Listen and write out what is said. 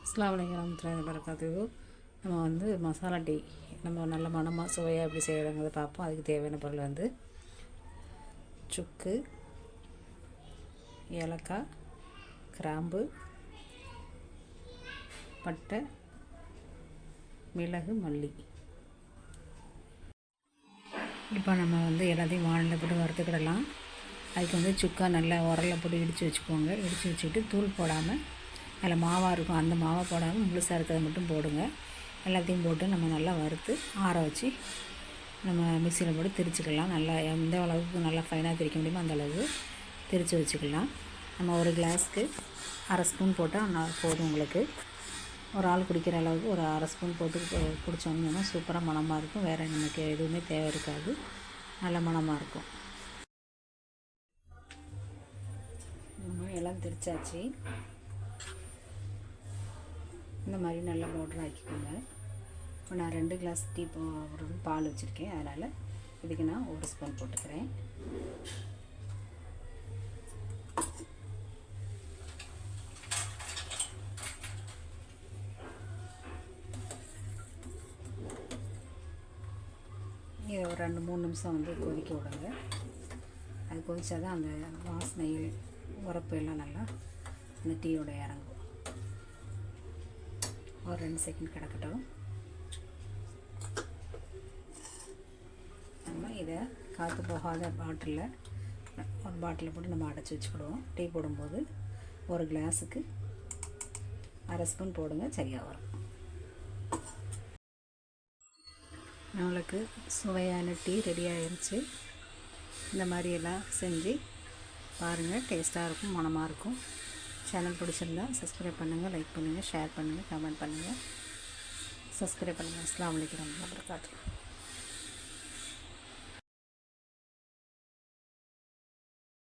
அஸ்ஸலாமு அலைக்கும் வரஹ்மத்துல்லாஹி வபரகாத்துஹு. நம்ம மசாலா டீ நம்ம நல்ல மணமாக சுவையாக எப்படி செய்கிறோங்கிறத பார்ப்போம். அதுக்கு தேவையான பொருள் சுக்கு, ஏலக்காய், கிராம்பு, பட்டை, மிளகு, மல்லி. இப்போ நம்ம எல்லாத்தையும் வானலில் போட்டு வறுத்துக்கிடலாம். அதுக்கு சுக்கா நல்லா உரலில் போட்டு இடித்து வச்சுக்கோங்க. இடித்து வச்சுக்கிட்டு தூள் போடாமல் அதில் மாவாக இருக்கும், அந்த மாவை போடாமல் முழுசாக இருக்கிறத மட்டும் போடுங்க. எல்லாத்தையும் போட்டு நம்ம நல்லா வறுத்து ஆற வச்சு நம்ம மிக்சியில் போட்டு திரிச்சிக்கலாம். நல்லா எந்த அளவுக்கு நல்லா ஃபைனாக திரிக்க முடியுமோ அந்த அளவுக்கு திரித்து வச்சுக்கலாம். நம்ம ஒரு கிளாஸ்க்கு அரை ஸ்பூன் போட்டால் போதும். உங்களுக்கு ஒரு ஆள் குடிக்கிற அளவுக்கு ஒரு அரை ஸ்பூன் போட்டு குடித்தோம்னா சூப்பராக மணமாக இருக்கும். வேறு நமக்கு எதுவுமே தேவை இருக்காது, நல்ல மணமாக இருக்கும். நம்ம எல்லாம் திரிச்சாச்சு. இந்த மாதிரி நல்லா பவுடர் ஆக்கிக்கோங்க. இப்போ நான் 2 கிளாஸ் டீ பால் வச்சுருக்கேன், அதனால் இதுக்கு நான் 1 ஸ்பூன் போட்டுக்கிறேன். இதை ஒரு 2-3 நிமிஷம் கொதிக்க விடுங்க. அது கொதிச்சா தான் அந்த வாசனை உரப்பு எல்லாம் நல்லா அந்த டீயோட இறங்கும். ஒரு 2 செகண்ட் கிடக்கட்டும். நம்ம இதை காற்று போகாத ஒரு பாட்டிலில் போட்டு நம்ம அடைச்சி வச்சுக்கிடுவோம். டீ போடும்போது ஒரு கிளாஸுக்கு அரை ஸ்பூன் போடுங்க, சரியாக வரும். நம்மளுக்கு சுவையான டீ ரெடி ஆகிருச்சு. இந்த மாதிரியெல்லாம் செஞ்சு பாருங்கள், டேஸ்ட்டாக இருக்கும், மணமாக இருக்கும். சேனல் பிடிச்சிருந்தா சப்ஸ்கிரைப் பண்ணுங்கள், லைக் பண்ணுங்கள், ஷேர் பண்ணுங்கள், கமெண்ட் பண்ணுங்கள். சப்ஸ்கிரைப் பண்ணுங்கள். அஸ்ஸலாமு அலைக்கும் வரஹ்மத்துல்லாஹி வபரகாத்துஹு.